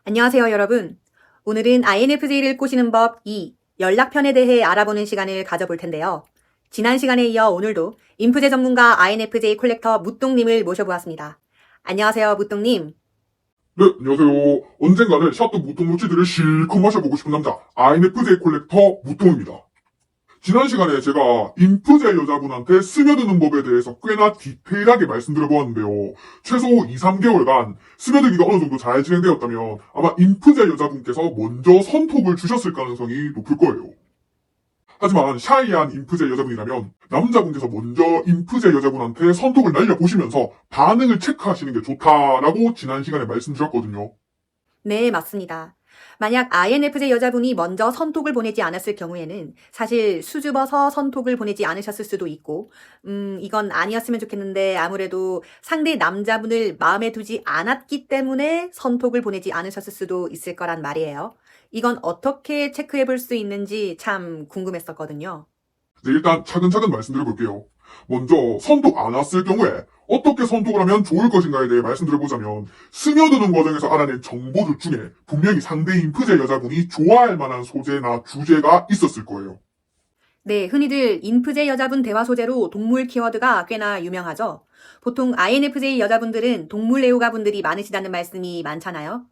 안녕하세요, 여러분. 오늘은 INFJ를 꼬시는 법 2, 연락편에 대해 알아보는 시간을 가져볼 텐데요. 지난 시간에 이어 오늘도 인프제 전문가 INFJ 콜렉터 무똥님을 모셔보았습니다. 안녕하세요, 무똥님. 네, 안녕하세요. 언젠가는 샤또 무통 모치들을 실컷 마셔보고 싶은 남자, INFJ 콜렉터 무통입니다. 지난 시간에 제가 인프제 여자분한테 스며드는 법에 대해서 꽤나 디테일하게 말씀드려보았는데요. 최소 2, 3개월간 스며들기가 어느 정도 잘 진행되었다면 아마 인프제 여자분께서 먼저 선톡을 주셨을 가능성이 높을 거예요. 하지만 샤이한 인프제 여자분이라면 남자분께서 먼저 인프제 여자분한테 선톡을 날려보시면서 반응을 체크하시는 게 좋다라고 지난 시간에 말씀드렸거든요. 네, 맞습니다. 만약 INFJ 여자분이 먼저 선톡을 보내지 않았을 경우에는 사실 수줍어서 선톡을 보내지 않으셨을 수도 있고, 이건 아니었으면 좋겠는데 아무래도 상대 남자분을 마음에 두지 않았기 때문에 선톡을 보내지 않으셨을 수도 있을 거란 말이에요. 이건 어떻게 체크해 볼 수 있는지 참 궁금했었거든요. 네, 일단 차근차근 말씀드려볼게요. 먼저 선톡 안 왔을 경우에 어떻게 선톡을 하면 좋을 것인가에 대해 말씀드려보자면 스며드는 과정에서 알아낸 정보들 중에 분명히 상대 인프제 여자분이 좋아할 만한 소재나 주제가 있었을 거예요. 네, 흔히들 인프제 여자분 대화 소재로 동물 키워드가 꽤나 유명하죠. 보통 INFJ 여자분들은 동물 애호가 분들이 많으시다는 말씀이 많잖아요.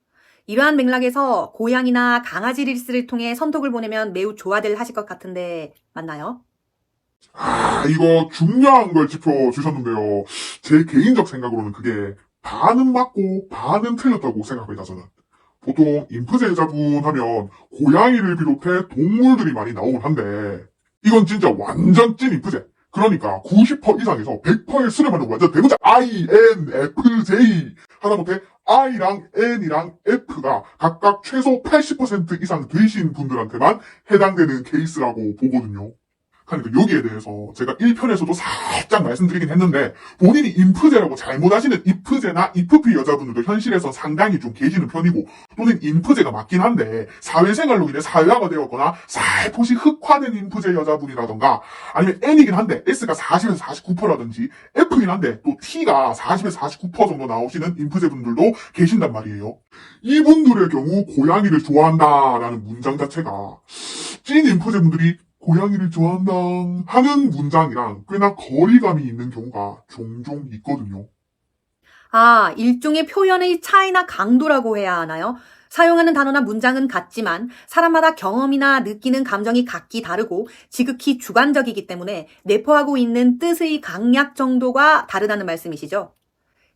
이러한 맥락에서 고양이나 강아지 릴스를 통해 선톡을 보내면 매우 좋아들 하실 것 같은데 맞나요? 이거 중요한 걸 짚어주셨는데요. 제 개인적 생각으로는 그게 반은 맞고 반은 틀렸다고 생각합니다, 저는. 보통 인프제 여자분 하면 고양이를 비롯해 동물들이 많이 나오긴 한데 이건 진짜 완전 찐 인프제. 그러니까 90% 이상에서 100%의 수렴하는 완전 대문자 INFJ. 하다못해 I랑 N이랑 F가 각각 최소 80% 이상 되신 분들한테만 해당되는 케이스라고 보거든요. 그러니까 여기에 대해서 제가 1편에서도 살짝 말씀드리긴 했는데 본인이 인프제라고 잘못하시는 IF제나 IFP 여자분들도 현실에서 상당히 좀 계시는 편이고 또는 인프제가 맞긴 한데 사회생활로 인해 사회화가 되었거나 살포시 흑화된 인프제 여자분이라던가 아니면 N이긴 한데 S가 40에서 49%라든지 F이긴 한데 또 T가 40에서 49% 정도 나오시는 인프제 분들도 계신단 말이에요. 이분들의 경우 고양이를 좋아한다라는 문장 자체가 찐 인프제 분들이 고양이를 좋아한다 하는 문장이랑 꽤나 거리감이 있는 경우가 종종 있거든요. 아, 일종의 표현의 차이나 강도라고 해야 하나요? 사용하는 단어나 문장은 같지만 사람마다 경험이나 느끼는 감정이 각기 다르고 지극히 주관적이기 때문에 내포하고 있는 뜻의 강약 정도가 다르다는 말씀이시죠?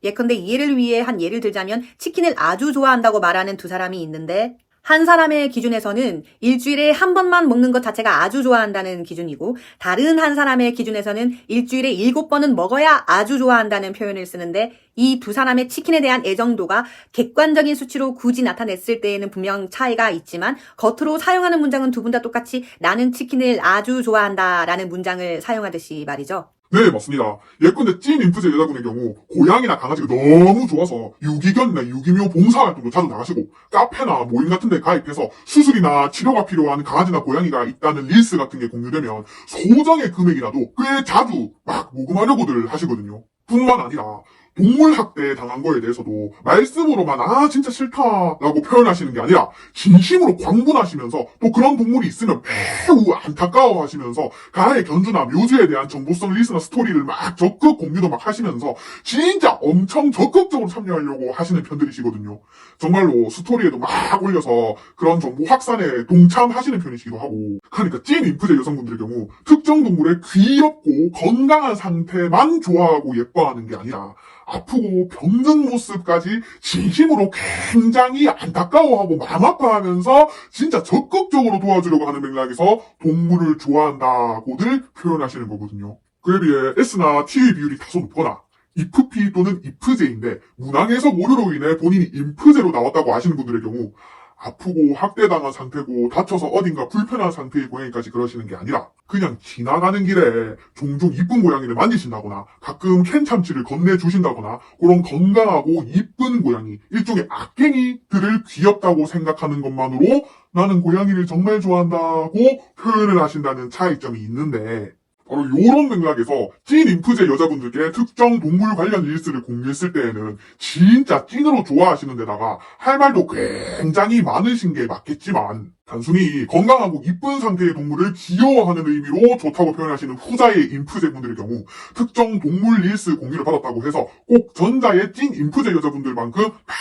예컨대 이해를 위해 한 예를 들자면 치킨을 아주 좋아한다고 말하는 두 사람이 있는데 한 사람의 기준에서는 일주일에 한 번만 먹는 것 자체가 아주 좋아한다는 기준이고 다른 한 사람의 기준에서는 일주일에 7번은 먹어야 아주 좋아한다는 표현을 쓰는데 이 두 사람의 치킨에 대한 애정도가 객관적인 수치로 굳이 나타냈을 때에는 분명 차이가 있지만 겉으로 사용하는 문장은 두 분 다 똑같이 나는 치킨을 아주 좋아한다 라는 문장을 사용하듯이 말이죠. 네, 맞습니다. 예컨대 찐 인프제 여자분의 경우 고양이나 강아지가 너무 좋아서 유기견이나 유기묘 봉사활동도 자주 나가시고 카페나 모임 같은 데 가입해서 수술이나 치료가 필요한 강아지나 고양이가 있다는 릴스 같은 게 공유되면 소정의 금액이라도 꽤 자주 막 모금하려고들 하시거든요. 뿐만 아니라 동물학대 당한 거에 대해서도 말씀으로만 진짜 싫다라고 표현하시는 게 아니라 진심으로 광분하시면서 또 그런 동물이 있으면 매우 안타까워하시면서 가해 견주나 묘주에 대한 정보성 리스나 스토리를 막 적극 공유도 막 하시면서 진짜 엄청 적극적으로 참여하려고 하시는 편들이시거든요. 정말로 스토리에도 막 올려서 그런 정보 확산에 동참하시는 편이시기도 하고 그러니까 찐 인프제 여성분들의 경우 특정 동물의 귀엽고 건강한 상태만 좋아하고 예뻐하는 게 아니라 아프고 병든 모습까지 진심으로 굉장히 안타까워하고 마음 아파하면서 진짜 적극적으로 도와주려고 하는 맥락에서 동물을 좋아한다고들 표현하시는 거거든요. 그에 비해 S나 T의 비율이 다소 높거나 IFP 또는 IFJ인데 문항에서 오류로 인해 본인이 인프제로 나왔다고 하시는 분들의 경우 아프고 학대당한 상태고 다쳐서 어딘가 불편한 상태의 고양이까지 그러시는 게 아니라 그냥 지나가는 길에 종종 이쁜 고양이를 만지신다거나 가끔 캔참치를 건네주신다거나 그런 건강하고 이쁜 고양이 일종의 악갱이들을 귀엽다고 생각하는 것만으로 나는 고양이를 정말 좋아한다고 표현을 하신다는 차이점이 있는데 바로 요런 맥락에서 찐 인프제 여자분들께 특정 동물 관련 릴스를 공유했을 때에는 진짜 찐으로 좋아하시는 데다가 할 말도 굉장히 많으신 게 맞겠지만 단순히 건강하고 이쁜 상태의 동물을 귀여워하는 의미로 좋다고 표현하시는 후자의 인프제 분들의 경우 특정 동물 릴스 공유를 받았다고 해서 꼭 전자의 찐 인프제 여자분들만큼 막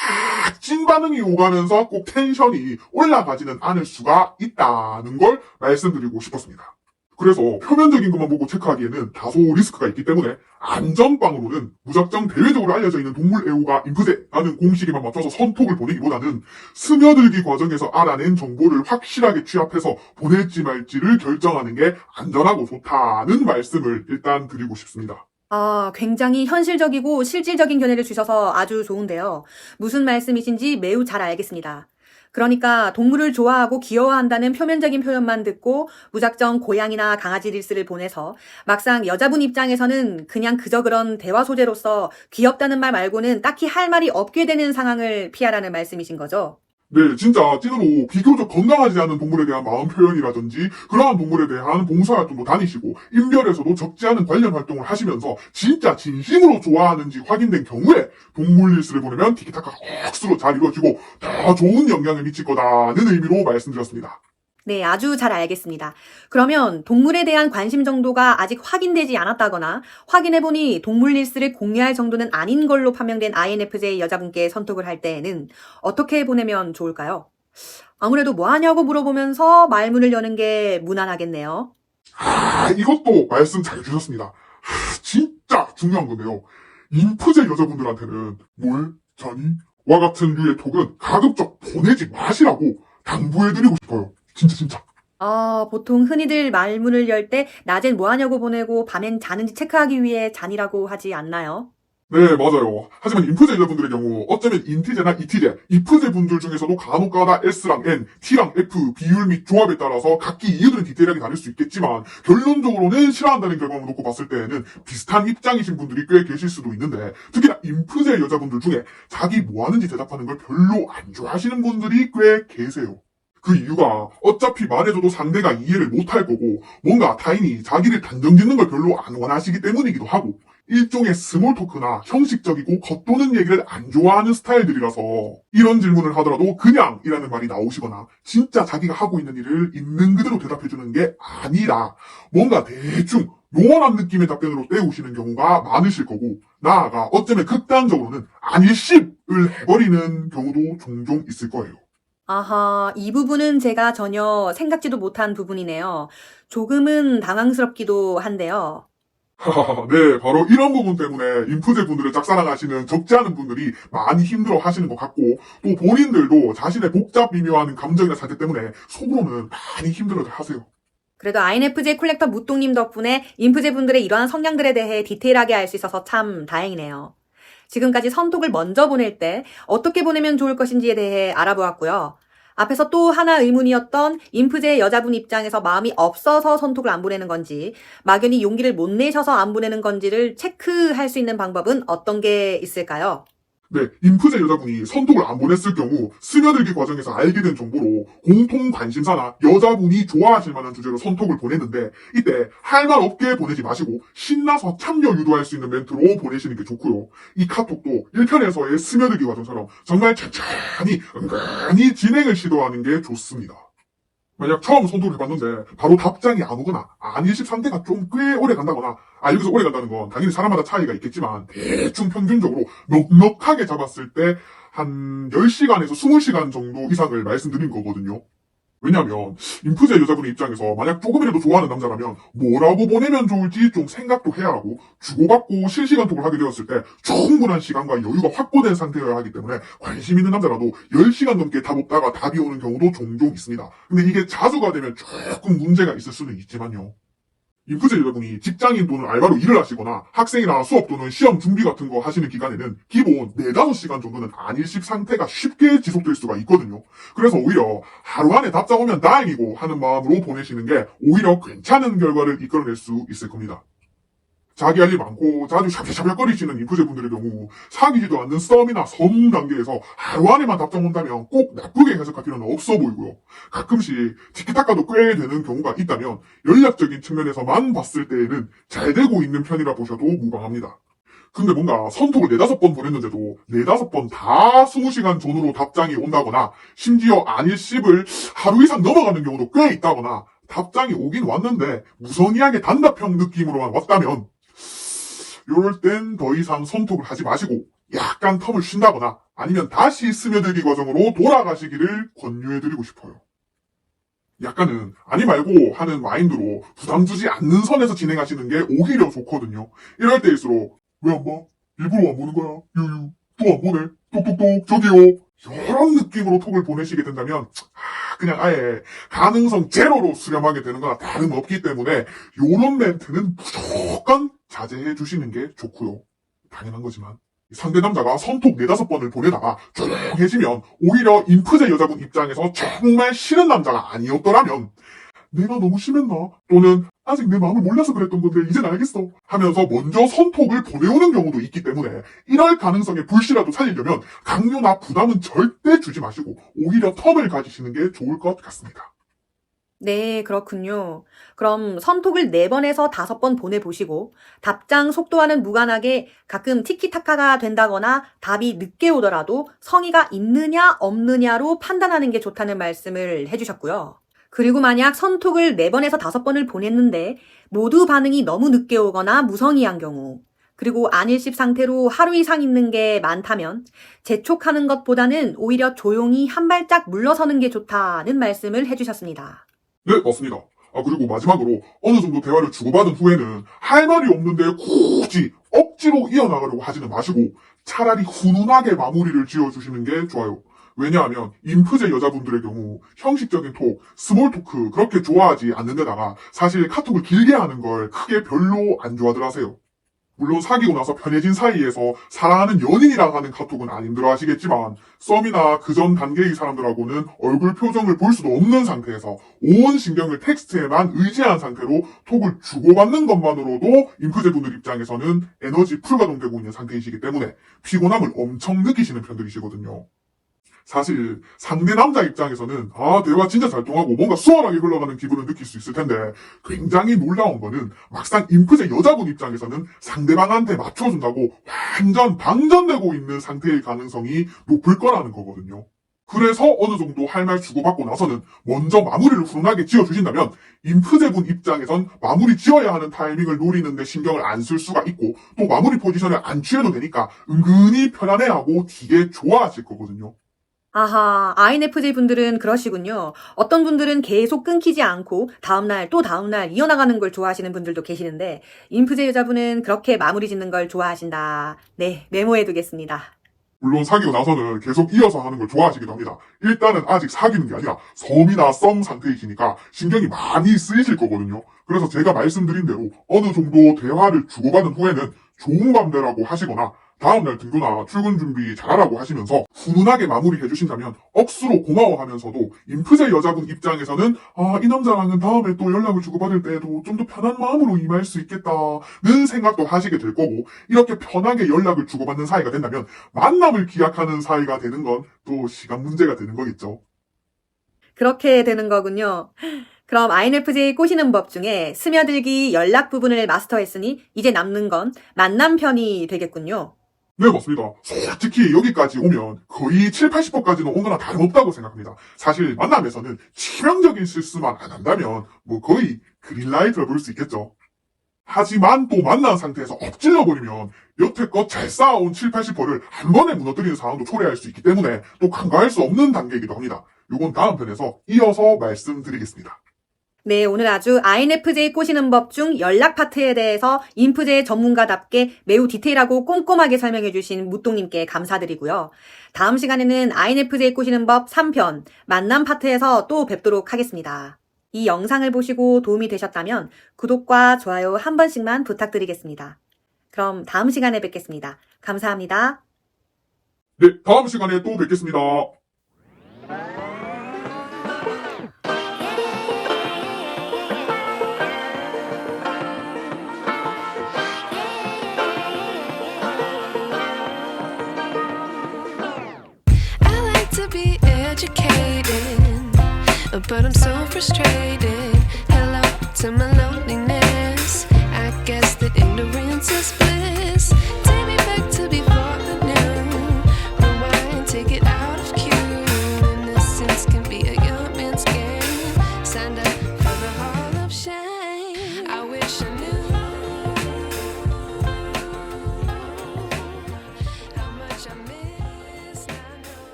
찐 반응이 오가면서 꼭 텐션이 올라가지는 않을 수가 있다는 걸 말씀드리고 싶었습니다. 그래서 표면적인 것만 보고 체크하기에는 다소 리스크가 있기 때문에 안전빵으로는 무작정 대외적으로 알려져 있는 동물 애호가 인프제라는 공식에만 맞춰서 선톡을 보내기보다는 스며들기 과정에서 알아낸 정보를 확실하게 취합해서 보낼지 말지를 결정하는 게 안전하고 좋다는 말씀을 일단 드리고 싶습니다. 굉장히 현실적이고 실질적인 견해를 주셔서 아주 좋은데요. 무슨 말씀이신지 매우 잘 알겠습니다. 그러니까 동물을 좋아하고 귀여워한다는 표면적인 표현만 듣고 무작정 고양이나 강아지 릴스를 보내서 막상 여자분 입장에서는 그냥 그저 그런 대화 소재로서 귀엽다는 말 말고는 딱히 할 말이 없게 되는 상황을 피하라는 말씀이신 거죠? 네, 진짜 찐으로 비교적 건강하지 않은 동물에 대한 마음 표현이라든지 그러한 동물에 대한 봉사활동도 다니시고 인별에서도 적지 않은 관련 활동을 하시면서 진짜 진심으로 좋아하는지 확인된 경우에 동물 릴스를 보내면 티키타카가 억수로 잘 이루어지고 더 좋은 영향을 미칠 거다는 의미로 말씀드렸습니다. 네, 아주 잘 알겠습니다. 그러면 동물에 대한 관심 정도가 아직 확인되지 않았다거나 확인해보니 동물 릴스를 공유할 정도는 아닌 걸로 판명된 INFJ 여자분께 선톡을 할 때에는 어떻게 보내면 좋을까요? 아무래도 뭐 하냐고 물어보면서 말문을 여는 게 무난하겠네요. 이것도 말씀 잘 주셨습니다. 진짜 중요한 건데요. 인프제 여자분들한테는 뭘, 자니? 와 같은 류의 톡은 가급적 보내지 마시라고 당부해드리고 싶어요. 진짜. 보통 흔히들 말문을 열 때 낮엔 뭐 하냐고 보내고 밤엔 자는지 체크하기 위해 잔이라고 하지 않나요? 네, 맞아요. 하지만 인프제 여자분들의 경우 어쩌면 인티제나 이티제, 이프제 분들 중에서도 간혹가다 S랑 N, T랑 F 비율 및 조합에 따라서 각기 이유들은 디테일하게 다를 수 있겠지만 결론적으로는 싫어한다는 결과만 놓고 봤을 때에는 비슷한 입장이신 분들이 꽤 계실 수도 있는데 특히나 인프제 여자분들 중에 자기 뭐 하는지 대답하는 걸 별로 안 좋아하시는 분들이 꽤 계세요. 그 이유가 어차피 말해줘도 상대가 이해를 못할 거고 뭔가 타인이 자기를 단정짓는 걸 별로 안 원하시기 때문이기도 하고 일종의 스몰 토크나 형식적이고 겉도는 얘기를 안 좋아하는 스타일들이라서 이런 질문을 하더라도 그냥이라는 말이 나오시거나 진짜 자기가 하고 있는 일을 있는 그대로 대답해주는 게 아니라 뭔가 대충 요원한 느낌의 답변으로 때우시는 경우가 많으실 거고 나아가 어쩌면 극단적으로는 안일십을 해버리는 경우도 종종 있을 거예요. 아하, 이 부분은 제가 전혀 생각지도 못한 부분이네요. 조금은 당황스럽기도 한데요. 네, 바로 이런 부분 때문에 인프제 분들을 짝사랑하시는 적지 않은 분들이 많이 힘들어 하시는 것 같고 또 본인들도 자신의 복잡 미묘한 감정이나 상태 때문에 속으로는 많이 힘들어들 하세요. 그래도 INFJ 콜렉터 무똥님 덕분에 인프제 분들의 이러한 성향들에 대해 디테일하게 알 수 있어서 참 다행이네요. 지금까지 선톡을 먼저 보낼 때 어떻게 보내면 좋을 것인지에 대해 알아보았고요. 앞에서 또 하나 의문이었던 인프제 여자분 입장에서 마음이 없어서 선톡을 안 보내는 건지 막연히 용기를 못 내셔서 안 보내는 건지를 체크할 수 있는 방법은 어떤 게 있을까요? 네, 인프제 여자분이 선톡을 안 보냈을 경우 스며들기 과정에서 알게 된 정보로 공통 관심사나 여자분이 좋아하실 만한 주제로 선톡을 보냈는데 이때 할 말 없게 보내지 마시고 신나서 참여 유도할 수 있는 멘트로 보내시는 게 좋고요. 이 카톡도 1편에서의 스며들기 과정처럼 정말 천천히 은근히 진행을 시도하는 게 좋습니다. 만약 처음 선톡을 해봤는데 바로 답장이 안 오거나 안일십 상태가 좀 꽤 오래 간다거나 여기서 오래 간다는 건 당연히 사람마다 차이가 있겠지만 대충 평균적으로 넉넉하게 잡았을 때 한 10시간에서 20시간 정도 이상을 말씀드린 거거든요. 왜냐면 인프제 여자분의 입장에서 만약 조금이라도 좋아하는 남자라면 뭐라고 보내면 좋을지 좀 생각도 해야 하고 주고받고 실시간 톡을 하게 되었을 때 충분한 시간과 여유가 확보된 상태여야 하기 때문에 관심 있는 남자라도 10시간 넘게 답 없다가 답이 오는 경우도 종종 있습니다. 근데 이게 자주가 되면 조금 문제가 있을 수는 있지만요. 인프제 여자분이 직장인 또는 알바로 일을 하시거나 학생이나 수업 또는 시험 준비 같은 거 하시는 기간에는 기본 4-5시간 정도는 안일십 상태가 쉽게 지속될 수가 있거든요. 그래서 오히려 하루 안에 답장 오면 다행이고 하는 마음으로 보내시는 게 오히려 괜찮은 결과를 이끌어낼 수 있을 겁니다. 자기 할 일 많고 자주 샤별샤별거리시는 인프제분들의 경우 사귀지도 않는 썸이나 섬 단계에서 하루 안에만 답장 온다면 꼭 나쁘게 해석할 필요는 없어 보이고요. 가끔씩 티키타카도 꽤 되는 경우가 있다면 연락적인 측면에서만 봤을 때에는 잘 되고 있는 편이라 보셔도 무방합니다. 근데 뭔가 선톡을 4-5번 보냈는데도 4-5번 다 20시간 전후로 답장이 온다거나 심지어 아닐 10을 하루 이상 넘어가는 경우도 꽤 있다거나 답장이 오긴 왔는데 무성의하게 단답형 느낌으로만 왔다면 요럴 땐 더 이상 선톡을 하지 마시고 약간 텀을 쉰다거나 아니면 다시 스며들기 과정으로 돌아가시기를 권유해드리고 싶어요. 약간은 아니 말고 하는 마인드로 부담 주지 않는 선에서 진행하시는 게 오히려 좋거든요. 이럴 때일수록 왜 안 봐? 일부러 안 보는 거야? 유유. 또 안 보네? 똑똑똑 저기요. 이런 느낌으로 톡을 보내시게 된다면 그냥 아예 가능성 제로로 수렴하게 되는 거나 다름없기 때문에 요런 멘트는 무조건 자제해 주시는 게 좋고요. 당연한 거지만 상대 남자가 선톡 4-5번을 보내다가 조용해지면 오히려 인프제 여자분 입장에서 정말 싫은 남자가 아니었더라면 내가 너무 심했나? 또는 아직 내 마음을 몰라서 그랬던 건데 이젠 알겠어 하면서 먼저 선톡을 보내오는 경우도 있기 때문에 이럴 가능성의 불씨라도 살리려면 강요나 부담은 절대 주지 마시고 오히려 텀을 가지시는 게 좋을 것 같습니다. 네, 그렇군요. 그럼 선톡을 4번에서 5번 보내보시고 답장 속도와는 무관하게 가끔 티키타카가 된다거나 답이 늦게 오더라도 성의가 있느냐 없느냐로 판단하는 게 좋다는 말씀을 해주셨고요. 그리고 만약 선톡을 4번에서 5번을 보냈는데 모두 반응이 너무 늦게 오거나 무성의한 경우 그리고 안일십 상태로 하루 이상 있는 게 많다면 재촉하는 것보다는 오히려 조용히 한 발짝 물러서는 게 좋다는 말씀을 해주셨습니다. 네, 맞습니다. 그리고 마지막으로 어느 정도 대화를 주고받은 후에는 할 말이 없는데 굳이 억지로 이어나가려고 하지는 마시고 차라리 훈훈하게 마무리를 지어주시는 게 좋아요. 왜냐하면 인프제 여자분들의 경우 형식적인 톡, 스몰 토크 그렇게 좋아하지 않는 데다가 사실 카톡을 길게 하는 걸 크게 별로 안 좋아들 하세요. 물론 사귀고 나서 편해진 사이에서 사랑하는 연인이랑 하는 카톡은 안 힘들어 하시겠지만 썸이나 그전 단계의 사람들하고는 얼굴 표정을 볼 수도 없는 상태에서 온 신경을 텍스트에만 의지한 상태로 톡을 주고받는 것만으로도 인프제분들 입장에서는 에너지 풀가동되고 있는 상태이시기 때문에 피곤함을 엄청 느끼시는 편들이시거든요. 사실 상대 남자 입장에서는 대화 진짜 잘 통하고 뭔가 수월하게 흘러가는 기분을 느낄 수 있을 텐데 굉장히 놀라운 거는 막상 인프제 여자분 입장에서는 상대방한테 맞춰준다고 완전 방전되고 있는 상태일 가능성이 높을 거라는 거거든요. 그래서 어느 정도 할 말 주고받고 나서는 먼저 마무리를 훈훈하게 지어주신다면 인프제분 입장에선 마무리 지어야 하는 타이밍을 노리는데 신경을 안 쓸 수가 있고 또 마무리 포지션을 안 취해도 되니까 은근히 편안해하고 되게 좋아하실 거거든요. 아하, INFJ 분들은 그러시군요. 어떤 분들은 계속 끊기지 않고 다음날 또 다음날 이어나가는 걸 좋아하시는 분들도 계시는데 인프제 여자분은 그렇게 마무리 짓는 걸 좋아하신다. 네, 메모해두겠습니다. 물론 사귀고 나서는 계속 이어서 하는 걸 좋아하시기도 합니다. 일단은 아직 사귀는 게 아니라 썸이나 썸 상태이시니까 신경이 많이 쓰이실 거거든요. 그래서 제가 말씀드린 대로 어느 정도 대화를 주고받은 후에는 좋은 밤 되라고 하시거나 다음날 등교나 출근 준비 잘하라고 하시면서 훈훈하게 마무리해 주신다면 억수로 고마워하면서도 인프제 여자분 입장에서는 이 남자랑은 다음에 또 연락을 주고받을 때에도 좀 더 편한 마음으로 임할 수 있겠다는 생각도 하시게 될 거고 이렇게 편하게 연락을 주고받는 사이가 된다면 만남을 기약하는 사이가 되는 건 또 시간 문제가 되는 거겠죠. 그렇게 되는 거군요. 그럼 INFJ 꼬시는 법 중에 스며들기 연락 부분을 마스터했으니 이제 남는 건 만남 편이 되겠군요. 네, 맞습니다. 솔직히 여기까지 오면 거의 70-80%까지는 온 거나 다름없다고 생각합니다. 사실 만남에서는 치명적인 실수만 안 한다면 거의 그린라이트를 볼 수 있겠죠. 하지만 또 만난 상태에서 엎질러버리면 여태껏 잘 쌓아온 70-80%를 한 번에 무너뜨리는 상황도 초래할 수 있기 때문에 또 간과할 수 없는 단계이기도 합니다. 이건 다음 편에서 이어서 말씀드리겠습니다. 네, 오늘 아주 INFJ 꼬시는 법 중 연락 파트에 대해서 인프제 전문가답게 매우 디테일하고 꼼꼼하게 설명해주신 무똥님께 감사드리고요. 다음 시간에는 INFJ 꼬시는 법 3편 만남 파트에서 또 뵙도록 하겠습니다. 이 영상을 보시고 도움이 되셨다면 구독과 좋아요 한 번씩만 부탁드리겠습니다. 그럼 다음 시간에 뵙겠습니다. 감사합니다. 네, 다음 시간에 또 뵙겠습니다. but I'm so frustrated.